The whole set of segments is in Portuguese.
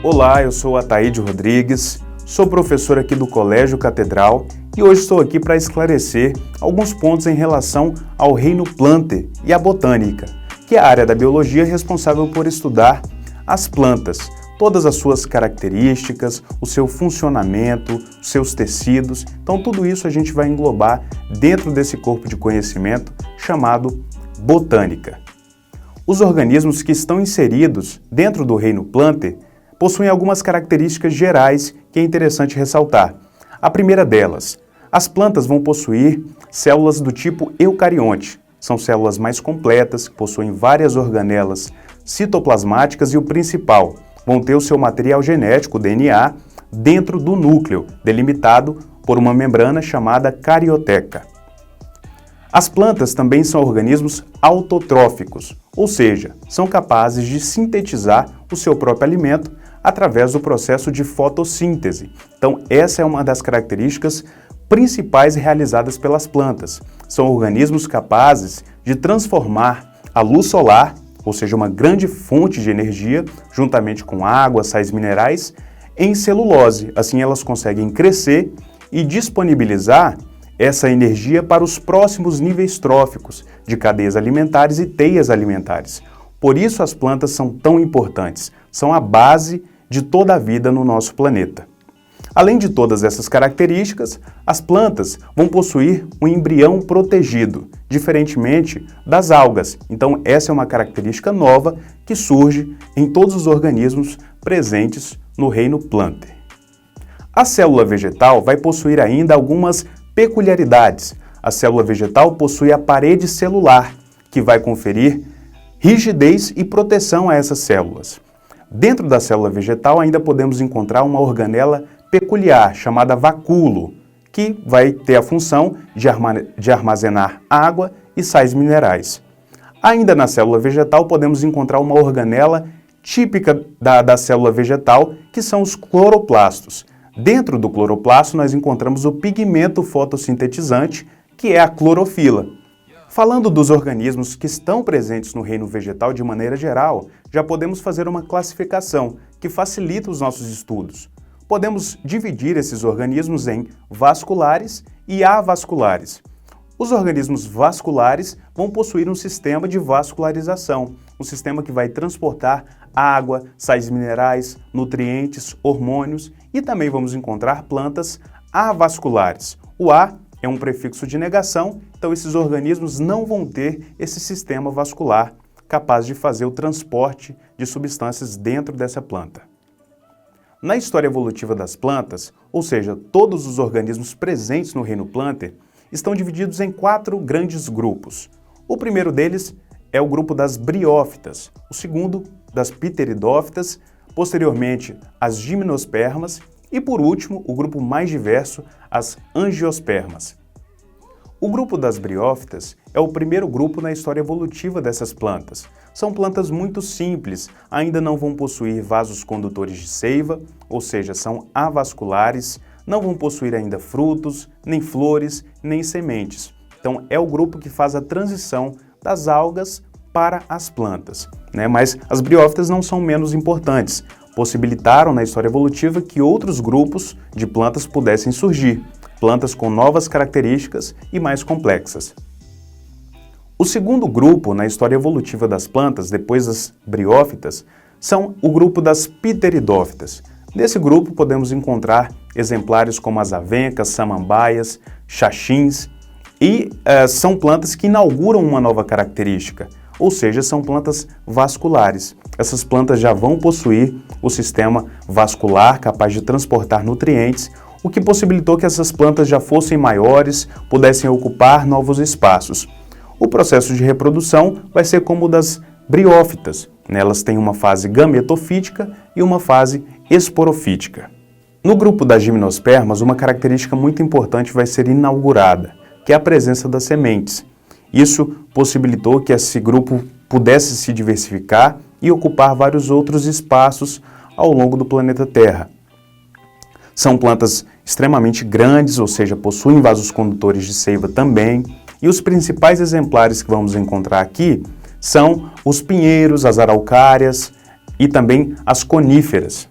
Olá, eu sou Ataíde Rodrigues, sou professor aqui do Colégio Catedral e hoje estou aqui para esclarecer alguns pontos em relação ao reino Plantae e à botânica, que é a área da biologia responsável por estudar as plantas, todas as suas características, o seu funcionamento, os seus tecidos. Então tudo isso a gente vai englobar dentro desse corpo de conhecimento chamado botânica. Os organismos que estão inseridos dentro do reino Plantae possuem algumas características gerais que é interessante ressaltar. A primeira delas, as plantas vão possuir células do tipo eucarionte. São células mais completas, que possuem várias organelas citoplasmáticas e o principal, vão ter o seu material genético, o DNA, dentro do núcleo, delimitado por uma membrana chamada carioteca. As plantas também são organismos autotróficos, ou seja, são capazes de sintetizar o seu próprio alimento através do processo de fotossíntese. Então, essa é uma das características principais realizadas pelas plantas. São organismos capazes de transformar a luz solar, ou seja, uma grande fonte de energia, juntamente com água, sais minerais, em celulose. Assim, elas conseguem crescer e disponibilizar essa energia para os próximos níveis tróficos de cadeias alimentares e teias alimentares. Por isso as plantas são tão importantes, são a base de toda a vida no nosso planeta. Além de todas essas características, as plantas vão possuir um embrião protegido, diferentemente das algas. Então essa é uma característica nova que surge em todos os organismos presentes no reino Plantae. A célula vegetal vai possuir ainda algumas peculiaridades. A célula vegetal possui a parede celular, que vai conferir rigidez e proteção a essas células. Dentro da célula vegetal ainda podemos encontrar uma organela peculiar, chamada vacúolo, que vai ter a função de armazenar água e sais minerais. Ainda na célula vegetal podemos encontrar uma organela típica da célula vegetal, que são os cloroplastos. Dentro do cloroplasto nós encontramos o pigmento fotossintetizante, que é a clorofila. Falando dos organismos que estão presentes no reino vegetal de maneira geral, já podemos fazer uma classificação que facilita os nossos estudos. Podemos dividir esses organismos em vasculares e avasculares. Os organismos vasculares vão possuir um sistema de vascularização, um sistema que vai transportar água, sais minerais, nutrientes, hormônios e também vamos encontrar plantas avasculares. O A é um prefixo de negação, então esses organismos não vão ter esse sistema vascular capaz de fazer o transporte de substâncias dentro dessa planta. Na história evolutiva das plantas, ou seja, todos os organismos presentes no reino Plantae, estão divididos em 4 grandes grupos. O primeiro deles é o grupo das briófitas, o segundo das pteridófitas, posteriormente as gimnospermas e, por último, o grupo mais diverso, as angiospermas. O grupo das briófitas é o primeiro grupo na história evolutiva dessas plantas. São plantas muito simples, ainda não vão possuir vasos condutores de seiva, ou seja, são avasculares, não vão possuir ainda frutos, nem flores, nem sementes. Então é o grupo que faz a transição das algas para as plantas, né? Mas as briófitas não são menos importantes. Possibilitaram na história evolutiva que outros grupos de plantas pudessem surgir, plantas com novas características e mais complexas. O segundo grupo na história evolutiva das plantas, depois das briófitas, são o grupo das pteridófitas. Nesse grupo podemos encontrar exemplares como as avencas, samambaias, xaxins e são plantas que inauguram uma nova característica, ou seja, são plantas vasculares. Essas plantas já vão possuir o sistema vascular capaz de transportar nutrientes, o que possibilitou que essas plantas já fossem maiores, pudessem ocupar novos espaços. O processo de reprodução vai ser como o das briófitas, né? Elas têm uma fase gametofítica e uma fase esporofítica. No grupo das gimnospermas, uma característica muito importante vai ser inaugurada, que é a presença das sementes. Isso possibilitou que esse grupo pudesse se diversificar e ocupar vários outros espaços ao longo do planeta Terra. São plantas extremamente grandes, ou seja, possuem vasos condutores de seiva também, e os principais exemplares que vamos encontrar aqui são os pinheiros, as araucárias e também as coníferas.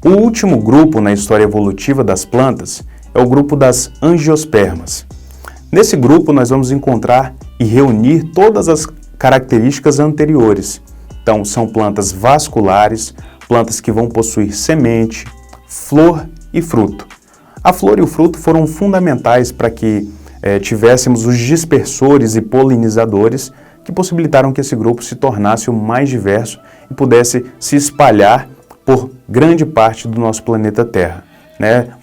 O último grupo na história evolutiva das plantas é o grupo das angiospermas. Nesse grupo nós vamos encontrar e reunir todas as características anteriores. Então são plantas vasculares, plantas que vão possuir semente, flor e fruto. A flor e o fruto foram fundamentais para que tivéssemos os dispersores e polinizadores que possibilitaram que esse grupo se tornasse o mais diverso e pudesse se espalhar por grande parte do nosso planeta Terra.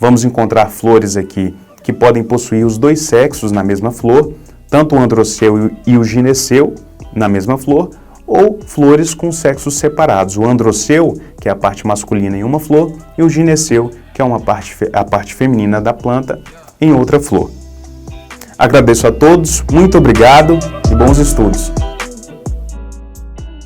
Vamos encontrar flores aqui que podem possuir os dois sexos na mesma flor, tanto o androceu e o gineceu na mesma flor, ou flores com sexos separados. O androceu, que é a parte masculina em uma flor, e o gineceu, que é a parte feminina da planta, em outra flor. Agradeço a todos, muito obrigado e bons estudos!